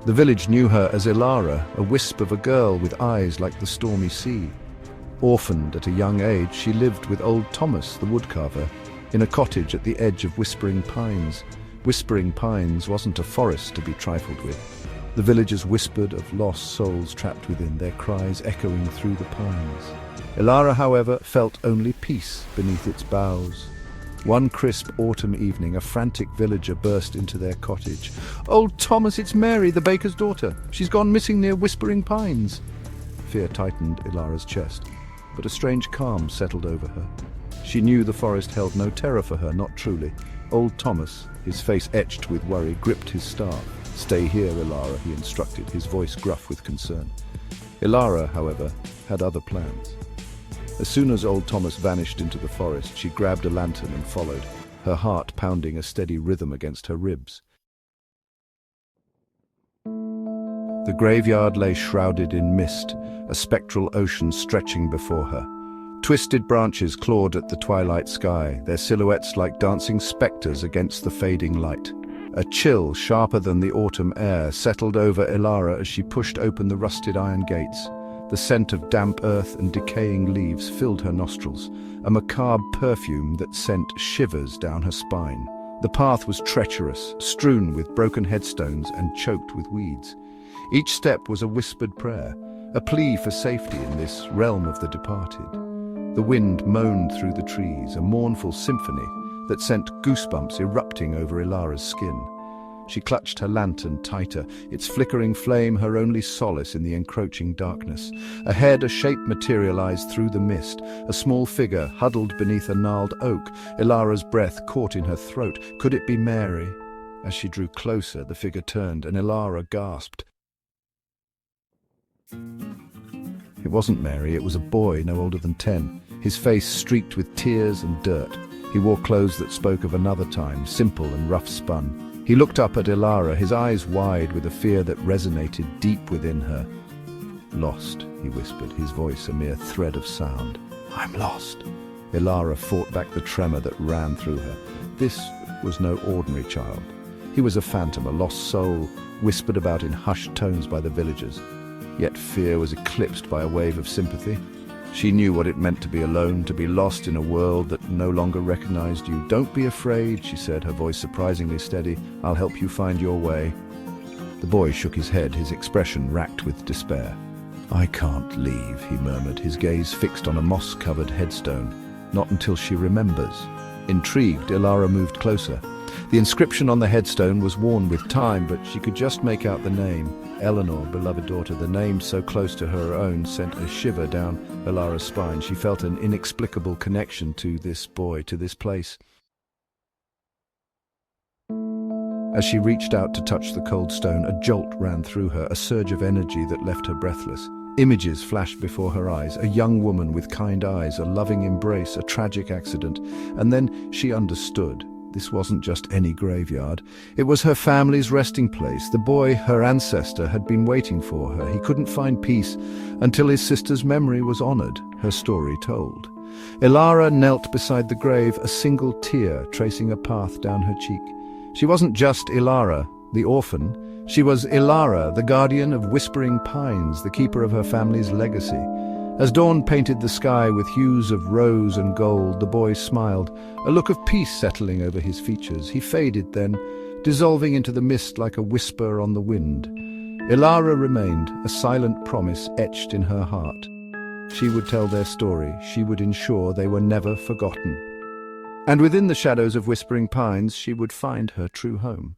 The village knew her as Illara, a wisp of a girl with eyes like the stormy sea. Orphaned at a young age, she lived with old Thomas, the woodcarver, in a cottage at the edge of Whispering Pines. Whispering Pines wasn't a forest to be trifled with. The villagers whispered of lost souls trapped within, their cries echoing through the pines. Illara, however, felt only peace beneath its boughs. One crisp autumn evening, a frantic villager burst into their cottage. "Old Thomas, it's Mary, the baker's daughter. She's gone missing near Whispering Pines." Fear tightened Ilara's chest, but a strange calm settled over her. She knew the forest held no terror for her, not truly. Old Thomas, his face etched with worry, gripped his staff. "Stay here, Illara," he instructed, his voice gruff with concern. Illara, however, had other plans. As soon as old Thomas vanished into the forest, she grabbed a lantern and followed, her heart pounding a steady rhythm against her ribs. The graveyard lay shrouded in mist, a spectral ocean stretching before her. Twisted branches clawed at the twilight sky, their silhouettes like dancing specters against the fading light. A chill, sharper than the autumn air, settled over Illara as she pushed open the rusted iron gates. The scent of damp earth and decaying leaves filled her nostrils, a macabre perfume that sent shivers down her spine. The path was treacherous, strewn with broken headstones and choked with weeds. Each step was a whispered prayer, a plea for safety in this realm of the departed. The wind moaned through the trees, a mournful symphony that sent goosebumps erupting over Ilara's skin. She clutched her lantern tighter, its flickering flame her only solace in the encroaching darkness. Ahead, a shape materialized through the mist, a small figure huddled beneath a gnarled oak. Ilara's breath caught in her throat. Could it be Mary? As she drew closer, the figure turned, and Illara gasped. It wasn't Mary, it was a boy no older than 10, his face streaked with tears and dirt. He wore clothes that spoke of another time, simple and rough-spun. He looked up at Illara, his eyes wide with a fear that resonated deep within her. "Lost," he whispered, his voice a mere thread of sound. "I'm lost." Illara fought back the tremor that ran through her. This was no ordinary child. He was a phantom, a lost soul, whispered about in hushed tones by the villagers. Yet fear was eclipsed by a wave of sympathy. She knew what it meant to be alone, to be lost in a world that no longer recognized you. "Don't be afraid," she said, her voice surprisingly steady. "I'll help you find your way." The boy shook his head, his expression racked with despair. "I can't leave," he murmured, his gaze fixed on a moss-covered headstone. "Not until she remembers." Intrigued, Illara moved closer. The inscription on the headstone was worn with time, but she could just make out the name. Eleanor, beloved daughter, the name so close to her own sent a shiver down Ilara's spine. She felt an inexplicable connection to this boy, to this place. As she reached out to touch the cold stone, a jolt ran through her, a surge of energy that left her breathless. Images flashed before her eyes, a young woman with kind eyes, a loving embrace, a tragic accident, and then she understood. This wasn't just any graveyard. It was her family's resting place. The boy, her ancestor, had been waiting for her. He couldn't find peace until his sister's memory was honored, her story told. Illara knelt beside the grave, a single tear tracing a path down her cheek. She wasn't just Illara, the orphan. She was Illara, the guardian of Whispering Pines, the keeper of her family's legacy. As dawn painted the sky with hues of rose and gold, the boy smiled, a look of peace settling over his features. He faded then, dissolving into the mist like a whisper on the wind. Illara remained, a silent promise etched in her heart. She would tell their story. She would ensure they were never forgotten. And within the shadows of Whispering Pines, she would find her true home.